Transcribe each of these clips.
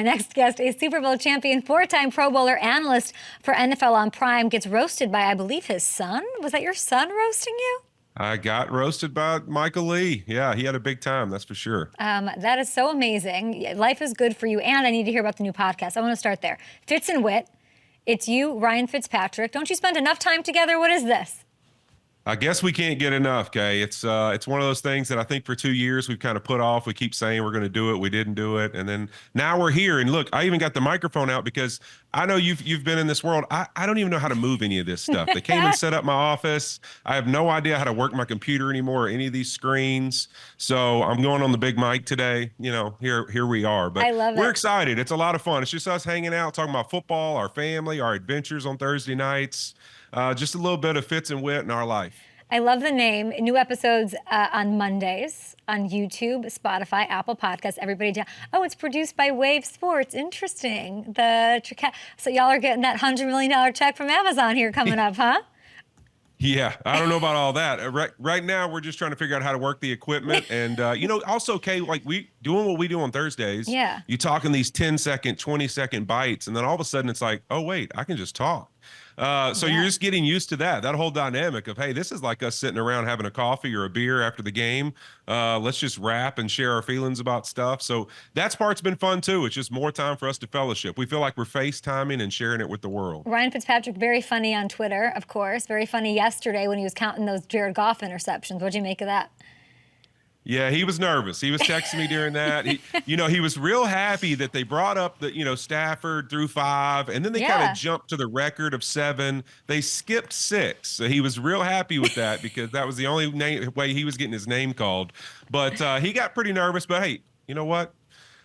My next guest, a Super Bowl champion, four-time Pro Bowler analyst for NFL on Prime, gets roasted by, I believe, his son. Was that your son roasting you? I got roasted by Michael Lee. Yeah, he had a big time, that's for sure. That is so amazing. Life is good for you, and I need to hear about the new podcast. I want to start there. Fitz and Wit. It's you, Ryan Fitzpatrick. Don't you spend enough time together? What is this? I guess we can't get enough, Kay. It's one of those things that I think for 2 years we've kind of put off. We keep saying we're going to do it. We didn't do it. And then now we're here. And look, I even got the microphone out because I know you've been in this world. I don't even know how to move any of this stuff. They came and set up my office. I have no idea how to work my computer anymore or any of these screens. So I'm going on the big mic today. You know, here we are. But I love it. We're excited. It's a lot of fun. It's just us hanging out, talking about football, our family, our adventures on Thursday nights. Just a little bit of Fitz and Wit in our life. I love the name. New episodes on Mondays on YouTube, Spotify, Apple Podcasts, everybody down. Oh, it's produced by Wave Sports. Interesting. So y'all are getting that $100 million check from Amazon here coming up, huh? Yeah, I don't know about all that. Right now, we're just trying to figure out how to work the equipment. And, also, Kay, like we doing what we do on Thursdays. Yeah. You talk in these 10-second, 20-second bites. And then all of a sudden it's like, oh, wait, I can just talk. So You're just getting used to that whole dynamic of, hey, this is like us sitting around having a coffee or a beer after the game. Let's just rap and share our feelings about stuff. So that part's been fun, too. It's just more time for us to fellowship. We feel like we're FaceTiming and sharing it with the world. Ryan Fitzpatrick, very funny on Twitter, of course. Very funny yesterday when he was counting those Jared Goff interceptions. What'd you make of that? Yeah, he was nervous. He was texting me during that. He was real happy that they brought up the, Stafford threw 5, and then they kind of jumped to the record of 7. They skipped 6. So he was real happy with that because that was the only way he was getting his name called. But he got pretty nervous. But hey, you know what?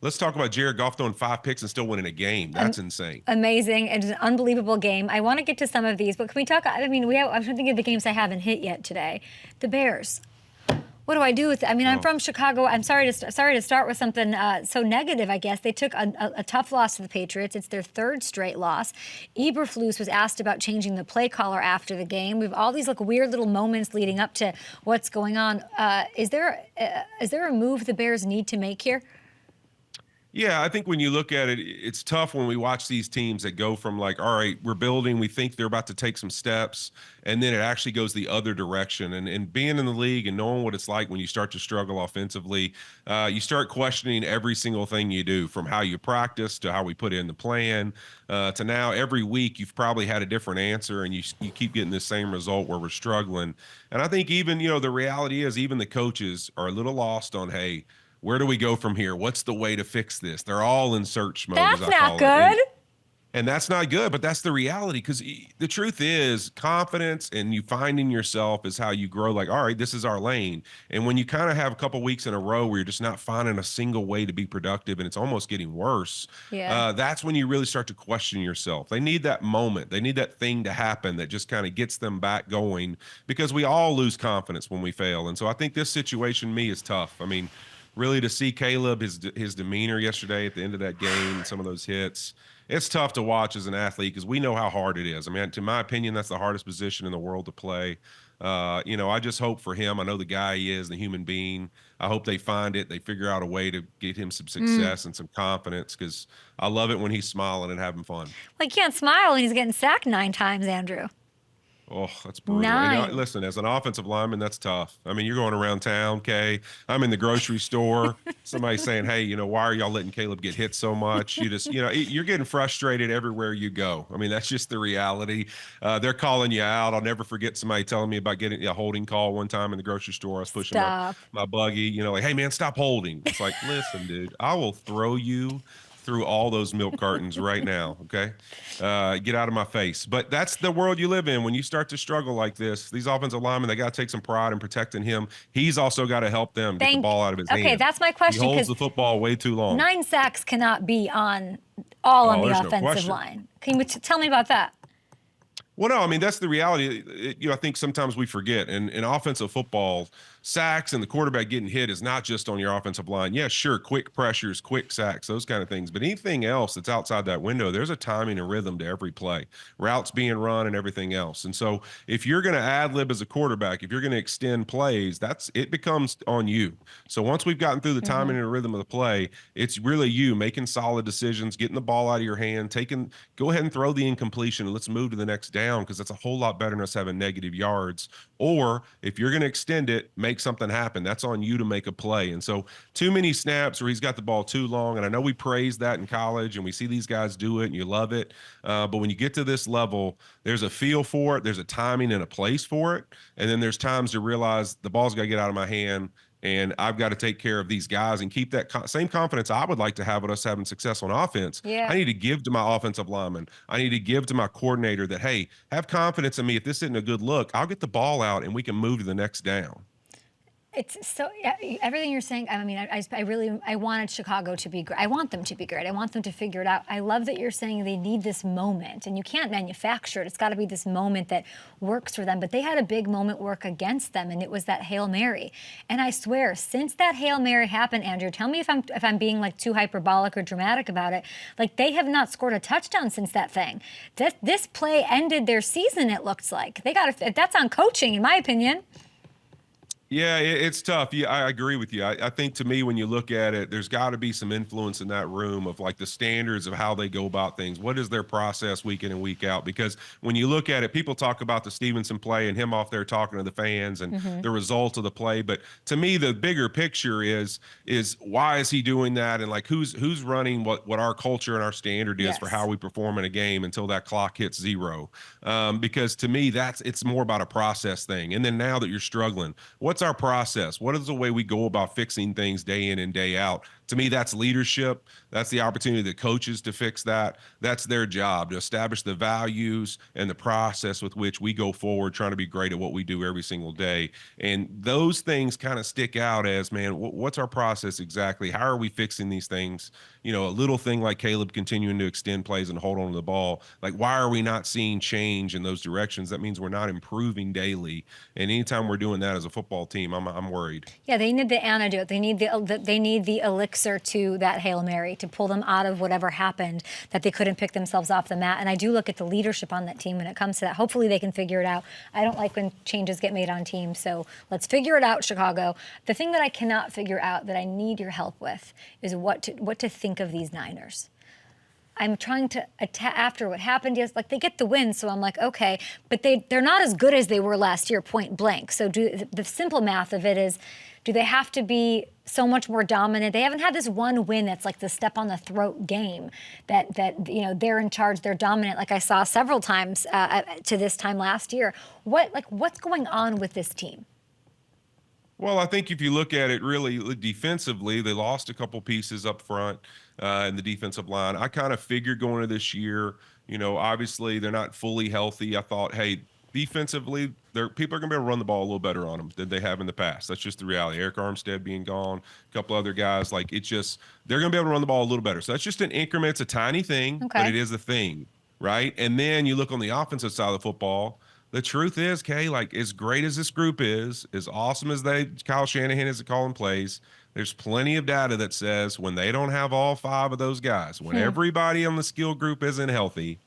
Let's talk about Jared Goff throwing 5 picks and still winning a game. That's insane. Amazing. It's an unbelievable game. I want to get to some of these, but can we talk? I mean, I'm thinking of the games I haven't hit yet today. The Bears. What do I do with it? I mean, I'm from Chicago. I'm sorry to start with something so negative, I guess. They took a tough loss to the Patriots. It's their 3rd straight loss. Eberflus was asked about changing the play caller after the game. We have all these weird little moments leading up to what's going on. Is there a move the Bears need to make here? Yeah, I think when you look at it, it's tough when we watch these teams that go from like, all right, we're building, we think they're about to take some steps, and then it actually goes the other direction. And being in the league and knowing what it's like when you start to struggle offensively, you start questioning every single thing you do, from how you practice to how we put in the plan to now every week you've probably had a different answer, and you keep getting the same result where we're struggling. And I think even, the reality is even the coaches are a little lost on, hey, where do we go from here? What's the way to fix this? They're all in search mode. That's not good. And that's not good, but that's the reality, because the truth is confidence and you finding yourself is how you grow. Like, all right, this is our lane. And when you kind of have a couple weeks in a row where you're just not finding a single way to be productive and it's almost getting worse, that's when you really start to question yourself. They need that moment. They need that thing to happen that just kind of gets them back going, because we all lose confidence when we fail. And so I think this situation, me, is tough. I mean, really, to see Caleb, his demeanor yesterday at the end of that game, and some of those hits, it's tough to watch as an athlete because we know how hard it is. I mean, to my opinion, that's the hardest position in the world to play. I just hope for him. I know the guy he is, the human being. I hope they find it. They figure out a way to get him some success and some confidence, because I love it when he's smiling and having fun. Well, he can't smile when he's getting sacked 9 times, Andrew. Oh, that's brutal. Listen, as an offensive lineman, that's tough. I mean, you're going around town, Kay. I'm in the grocery store. Somebody's saying, hey, why are y'all letting Caleb get hit so much? You just, you're getting frustrated everywhere you go. I mean, that's just the reality. They're calling you out. I'll never forget somebody telling me about getting a holding call one time in the grocery store. I was pushing my buggy, like, hey, man, stop holding. It's like, listen, dude, I will throw you through all those milk cartons right now, okay? Get out of my face. But that's the world you live in. When you start to struggle like this, these offensive linemen, they got to take some pride in protecting him. He's also got to help them get the ball out of his hand. Okay, that's my question. He holds the football way too long. 9 sacks cannot be on the offensive line. Can you tell me about that? Well, no, I mean, that's the reality. I think sometimes we forget. And in offensive football, sacks and the quarterback getting hit is not just on your offensive line. Yeah, sure, quick pressures, quick sacks, those kind of things. But anything else that's outside that window, there's a timing and rhythm to every play, routes being run and everything else. And so if you're going to ad lib as a quarterback, if you're going to extend plays, it becomes on you. So once we've gotten through the timing and the rhythm of the play, it's really you making solid decisions, getting the ball out of your hand, go ahead and throw the incompletion and let's move to the next down, because that's a whole lot better than us having negative yards. Or if you're going to extend it, make something happen. That's on you to make a play. And so too many snaps where he's got the ball too long. And I know we praise that in college and we see these guys do it and you love it. But when you get to this level, there's a feel for it. There's a timing and a place for it. And then there's times to realize the ball's got to get out of my hand and I've got to take care of these guys and keep that same confidence I would like to have with us having success on offense. Yeah. I need to give to my offensive lineman. I need to give to my coordinator that, hey, have confidence in me. If this isn't a good look, I'll get the ball out and we can move to the next down. It's so everything you're saying. I mean, I wanted Chicago to be great. I want them to be great. I want them to figure it out. I love that you're saying they need this moment, and you can't manufacture it. It's got to be this moment that works for them. But they had a big moment work against them, and it was that Hail Mary. And I swear, since that Hail Mary happened, Andrew, tell me if I'm being like too hyperbolic or dramatic about it. Like, they have not scored a touchdown since that thing. This play ended their season. It looks like they got that's on coaching, in my opinion. Yeah, it's tough. Yeah, I agree with you. I think to me, when you look at it, there's got to be some influence in that room of like the standards of how they go about things. What is their process week in and week out? Because when you look at it, people talk about the Stevenson play and him off there talking to the fans and the result of the play. But to me, the bigger picture is why is he doing that? And like who's running what our culture and our standard is for how we perform in a game until that clock hits zero. Because to me, it's more about a process thing. And then now that you're struggling, what's our process? What is the way we go about fixing things day in and day out? To me, that's leadership. That's the opportunity that coaches to fix that. That's their job, to establish the values and the process with which we go forward, trying to be great at what we do every single day. And those things kind of stick out as, man, what's our process exactly? How are we fixing these things? You know, a little thing like Caleb continuing to extend plays and hold on to the ball. Like, why are we not seeing change in those directions? That means we're not improving daily. And anytime we're doing that as a football team, I'm worried. Yeah, they need the antidote. They need the elixir to that Hail Mary to pull them out of whatever happened, that they couldn't pick themselves off the mat. And I do look at the leadership on that team when it comes to that. Hopefully they can figure it out. I don't like when changes get made on teams, so let's figure it out, Chicago. The thing that I cannot figure out that I need your help with is what to think of these Niners. I'm trying to attack after what happened. Yes, like they get the win, so I'm like, okay, but they're not as good as they were last year, point blank. So the simple math of it is, do they have to be so much more dominant? They haven't had this one win that's like the step on the throat game that they're in charge, they're dominant, like I saw several times to this time last year. What's going on with this team? Well, I think if you look at it really defensively, they lost a couple pieces up front in the defensive line. I kind of figured going into this year, obviously they're not fully healthy. I thought, hey, defensively, people are going to be able to run the ball a little better on them than they have in the past. That's just the reality. Eric Armstead being gone, a couple other guys, they're going to be able to run the ball a little better. So that's just an increment. It's a tiny thing, but it is a thing, right? And then you look on the offensive side of the football. The truth is, Kay, like as great as this group is, as awesome as Kyle Shanahan is at calling plays, there's plenty of data that says when they don't have all five of those guys, when everybody on the skill group isn't healthy,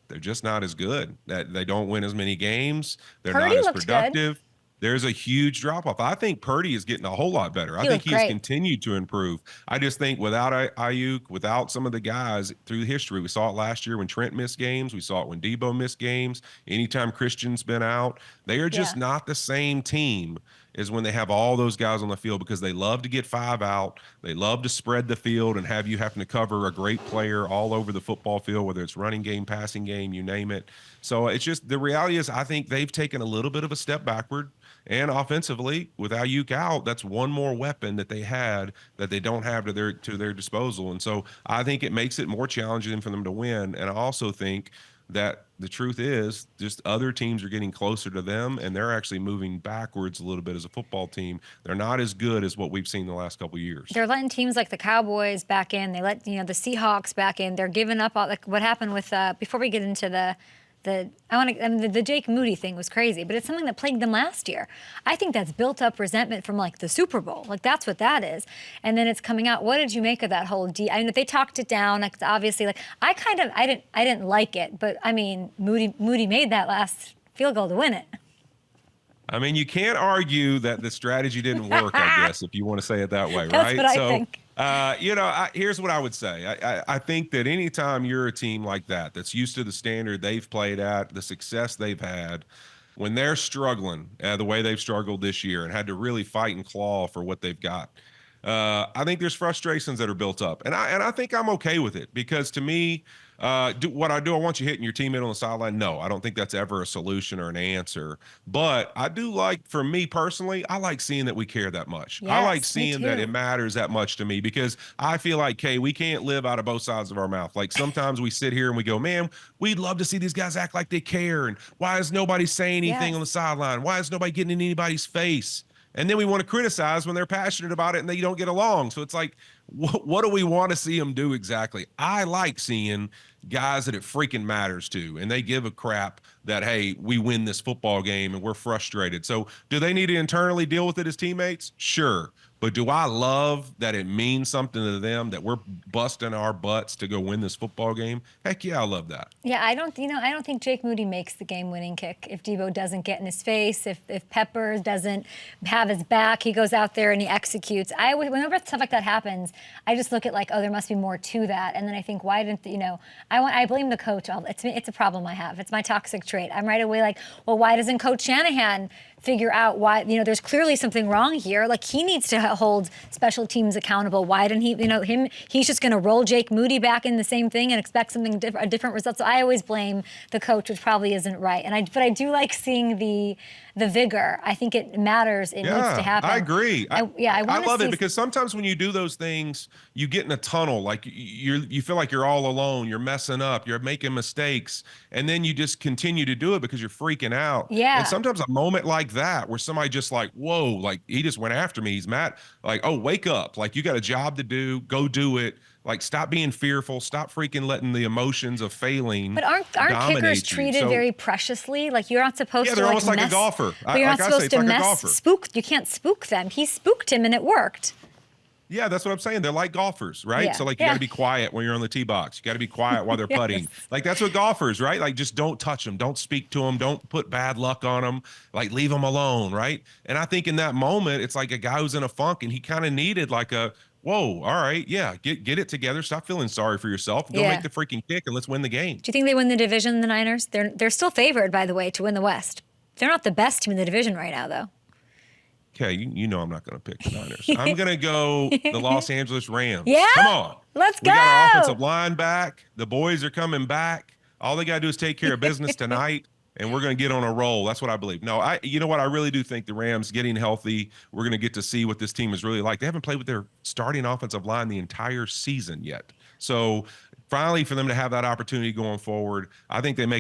they're just not as good. That they don't win as many games. They're Purdy not as looks productive. good. There's a huge drop off. I think Purdy is getting a whole lot better. I think he's continued to improve. I just think without Ayuk, without some of the guys through history, we saw it last year when Trent missed games. We saw it when Debo missed games. Anytime Christian's been out, they are just not the same team as when they have all those guys on the field, because they love to get five out. They love to spread the field and have you having to cover a great player all over the football field, whether it's running game, passing game, you name it. So it's just, the reality is I think they've taken a little bit of a step backward. And offensively, with Ayuk out, that's one more weapon that they had that they don't have to their disposal. And so I think it makes it more challenging for them to win. And I also think that the truth is just other teams are getting closer to them, and they're actually moving backwards a little bit as a football team. They're not as good as what we've seen the last couple of years. They're letting teams like the Cowboys back in. They let the Seahawks back in. They're giving up. Like what happened with before we get into the Jake Moody thing was crazy, but it's something that plagued them last year. I think that's built up resentment from like the Super Bowl. Like that's what that is. And then it's coming out. What did you make of that whole I mean, they talked it down. Like obviously, like I didn't like it, but I mean, Moody made that last field goal to win it. I mean, you can't argue that the strategy didn't work, I guess, if you want to say it that way, right? That's what I think. Here's what I would say. I think that anytime you're a team like that, that's used to the standard they've played at, the success they've had, when they're struggling the way they've struggled this year and had to really fight and claw for what they've got, I think there's frustrations that are built up. And I think I'm okay with it because to me, I want you hitting your teammate on the sideline? No, I don't think that's ever a solution or an answer. But I do like, for me personally, I like seeing that we care that much. Yes, I like seeing that it matters that much to me because I feel like, Kay, we can't live out of both sides of our mouth. Like sometimes we sit here and we go, man, we'd love to see these guys act like they care. And why is nobody saying anything on the sideline? Why is nobody getting in anybody's face? And then we want to criticize when they're passionate about it and they don't get along. So it's like, what do we want to see them do exactly? I like seeing guys that it freaking matters to, and they give a crap that, hey, we win this football game and we're frustrated. So do they need to internally deal with it as teammates? Sure. But do I love that it means something to them that we're busting our butts to go win this football game? Heck yeah, I love that. Yeah, I don't think Jake Moody makes the game-winning kick if Debo doesn't get in his face, if Pepper doesn't have his back, he goes out there and he executes. Whenever stuff like that happens, I just look at like, oh, there must be more to that. And then I think, why didn't, I blame the coach. It's a problem I have. It's my toxic trait. I'm right away like, well, why doesn't Coach Shanahan figure out why, there's clearly something wrong here. Like he needs to hold special teams accountable. Why didn't he, he's just going to roll Jake Moody back in the same thing and expect something a different result. So I always blame the coach, which probably isn't right. But I do like seeing the vigor. I think it matters. It needs to happen. I agree. I love it because sometimes when you do those things, you get in a tunnel. Like you feel like you're all alone. You're messing up. You're making mistakes. And then you just continue to do it because you're freaking out. Yeah. And sometimes a moment like that where somebody just like, whoa, like he just went after me. He's mad. Like, oh, wake up. Like you got a job to do. Go do it. Like, stop being fearful. Stop freaking letting the emotions of failing. But aren't kickers treated very preciously? Like you're not supposed to. Yeah, they're almost like a golfer. But you're not supposed to spook. You can't spook them. He spooked him, and it worked. Yeah, that's what I'm saying. They're like golfers, right? Yeah. So like you got to be quiet when you're on the tee box. You got to be quiet while they're putting. Like that's what golfers, right? Like just don't touch them. Don't speak to them. Don't put bad luck on them. Like leave them alone, right? And I think in that moment, it's like a guy who's in a funk and he kind of needed like a, whoa, all right, yeah, get it together. Stop feeling sorry for yourself. Go make the freaking kick and let's win the game. Do you think they win the division, the Niners? They're still favored, by the way, to win the West. They're not the best team in the division right now, though. Okay, you know I'm not going to pick the Niners. I'm going to go the Los Angeles Rams. Yeah? Come on. Let's go. We got our offensive line back. The boys are coming back. All they got to do is take care of business tonight, and we're going to get on a roll. That's what I believe. No, you know what? I really do think the Rams getting healthy, we're going to get to see what this team is really like. They haven't played with their starting offensive line the entire season yet. So finally, for them to have that opportunity going forward, I think they try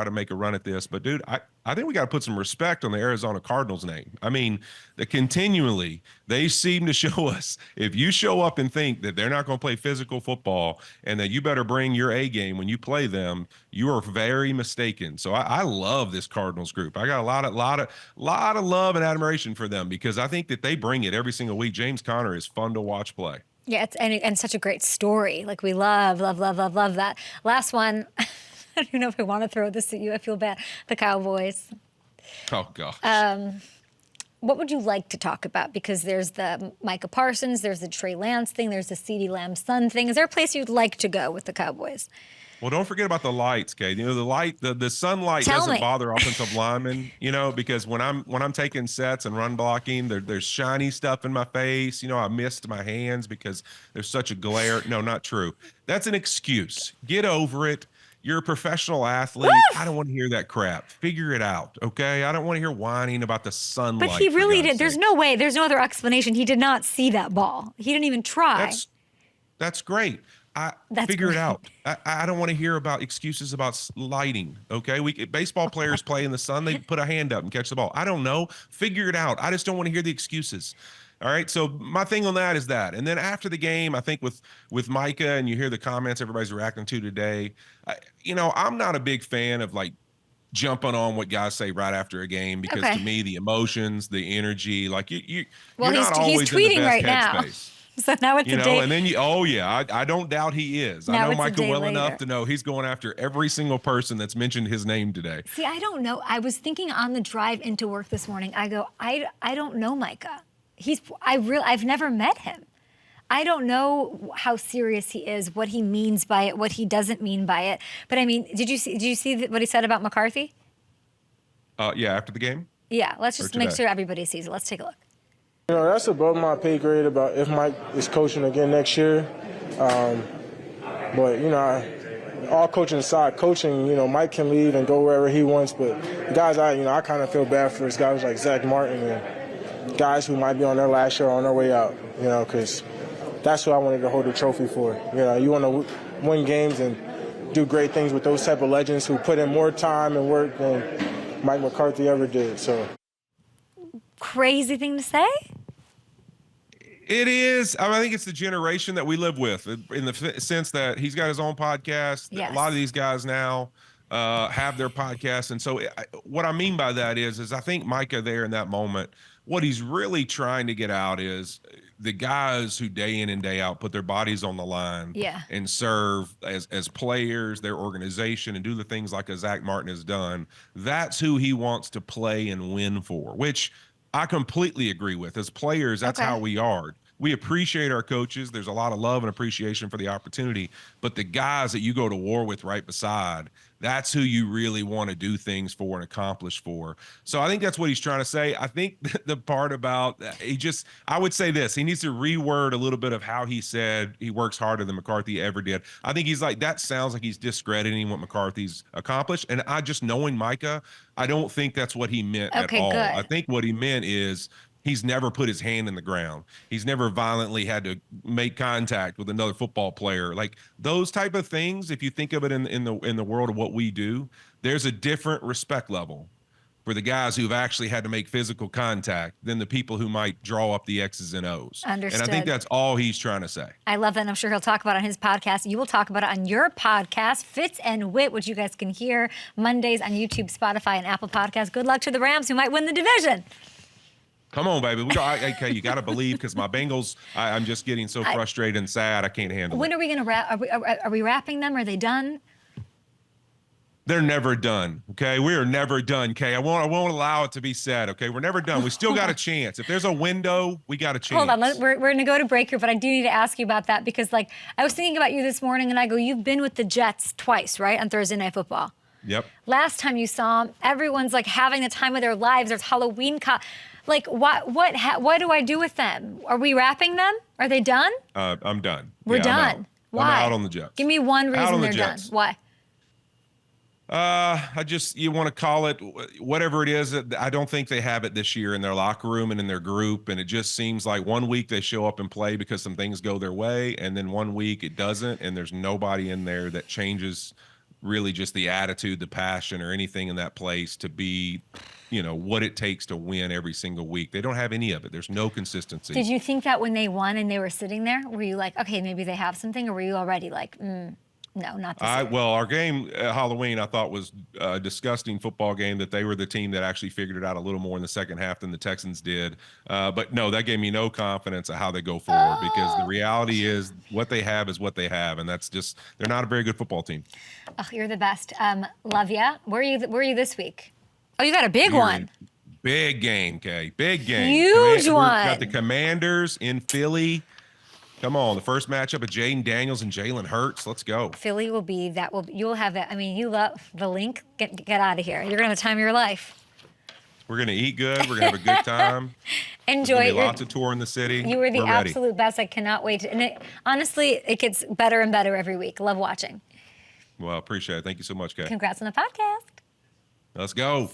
to make a run at this. But, dude, I think we got to put some respect on the Arizona Cardinals name. I mean, continually, they seem to show us, if you show up and think that they're not going to play physical football and that you better bring your A game when you play them, you are very mistaken. So I love this Cardinals group. I got a lot of love and admiration for them because I think that they bring it every single week. James Conner is fun to watch play. Yeah, and such a great story. Like we love that. Last one. I don't even know if I want to throw this at you. I feel bad. The Cowboys. Oh, gosh. What would you like to talk about? Because there's the Micah Parsons, there's the Trey Lance thing, there's the CeeDee Lamb son thing. Is there a place you'd like to go with the Cowboys? Well, don't forget about the lights, Kate. The sunlight doesn't bother offensive linemen, because when I'm taking sets and run blocking, there's shiny stuff in my face. I missed my hands because there's such a glare. No, not true. That's an excuse. Get over it. You're a professional athlete. Woo! I don't want to hear that crap. Figure it out, okay? I don't want to hear whining about the sunlight. But he really did. There's no way. There's no other explanation. He did not see that ball. He didn't even try. That's great. Figure it out. I don't want to hear about excuses about lighting, okay? Baseball players play in the sun. They put a hand up and catch the ball. I don't know. Figure it out. I just don't want to hear the excuses. All right. So my thing on that is that. And then after the game, I think with Micah, and you hear the comments everybody's reacting to today, I'm not a big fan of like jumping on what guys say right after a game, because to Okay. me, the emotions, the energy, like Well, you're not he's always in the tweeting best right now. headspace. So now it's a day. And then oh yeah, I don't doubt he is. I Now know it's a Micah day well later. enough to know he's going after every single person that's mentioned his name today. See, I don't know. I was thinking on the drive into work this morning, I go, I don't know Micah. I've never met him. I don't know how serious he is, what he means by it, what he doesn't mean by it. But I mean, did you see what he said about McCarthy? Yeah, after the game. Yeah, let's just make today? sure everybody sees it. Let's take a look. That's above my pay grade about if Mike is coaching again next year. But, all coaching aside, Mike can leave and go wherever he wants. But the guys I kind of feel bad for is guys like Zach Martin and guys who might be on their last year or on their way out, because that's who I wanted to hold the trophy for. You want to win games and do great things with those type of legends who put in more time and work than Mike McCarthy ever did. So. Crazy thing to say? It is. I think it's the generation that we live with, in the sense that he's got his own podcast. Yes. A lot of these guys now have their podcasts. And so what I mean by that is I think Micah there in that moment, what he's really trying to get out is the guys who day in and day out put their bodies on the line and serve as players, their organization, and do the things like a Zach Martin has done. That's who he wants to play and win for, which I completely agree with. As players, that's how we are. We appreciate our coaches. There's a lot of love and appreciation for the opportunity. But the guys that you go to war with right beside, that's who you really want to do things for and accomplish for. So I think that's what he's trying to say. I think the part about I would say this, he needs to reword a little bit of how he said he works harder than McCarthy ever did. I think he's like, that sounds like he's discrediting what McCarthy's accomplished. And just knowing Micah, I don't think that's what he meant at all. Good. I think what he meant is, he's never put his hand in the ground. He's never violently had to make contact with another football player. Like those type of things, if you think of it in the world of what we do, there's a different respect level for the guys who've actually had to make physical contact than the people who might draw up the X's and O's. Understood. And I think that's all he's trying to say. I love that. And I'm sure he'll talk about it on his podcast. You will talk about it on your podcast, Fitz and Wit, which you guys can hear Mondays on YouTube, Spotify, and Apple Podcasts. Good luck to the Rams, who might win the division. Come on, baby. Okay, you got to believe, because my Bengals, I'm just getting so frustrated and sad. I can't handle it. When are we going to wrap? Are we wrapping them? Are they done? They're never done. Okay, we are never done. Okay, I won't allow it to be said. Okay, we're never done. We still got a chance. If there's a window, we got a chance. Hold on, we're going to go to break here, but I do need to ask you about that, because I was thinking about you this morning, and I go, you've been with the Jets twice, right, on Thursday Night Football. Yep. Last time you saw them, everyone's having the time of their lives. There's Halloween. What do I do with them? Are we wrapping them? Are they done? I'm done. We're done. Why? I'm out on the Jets. Give me one reason they're done. Why? You want to call it whatever it is. I don't think they have it this year in their locker room and in their group. And it just seems like one week they show up and play because some things go their way, and then one week it doesn't, and there's nobody in there that changes really just the attitude, the passion, or anything in that place to be, what it takes to win every single week. They don't have any of it. There's no consistency. Did you think that when they won and they were sitting there, were you like, okay, maybe they have something, or were you already like, no, not this year? Well, our game at Halloween, I thought, was a disgusting football game, that they were the team that actually figured it out a little more in the second half than the Texans did. But no, that gave me no confidence of how they go forward, because the reality is what they have is what they have. And that's just, they're not a very good football team. Oh, you're the best. Love ya. Where are you this week? Oh, you got a big one. Big game, Kay. Big game. Huge one. Got the Commanders in Philly. Come on, the first matchup of Jaden Daniels and Jalen Hurts. Let's go. Philly will be you'll have that. I mean, you love the link. Get out of here. You're gonna have the time of your life. We're gonna eat good. We're gonna have a good time. Enjoy it. Lots of tour in the city. You were the absolute best. I cannot wait. And honestly, it gets better and better every week. Love watching. Well, appreciate it. Thank you so much, Kay. Congrats on the podcast. Let's go.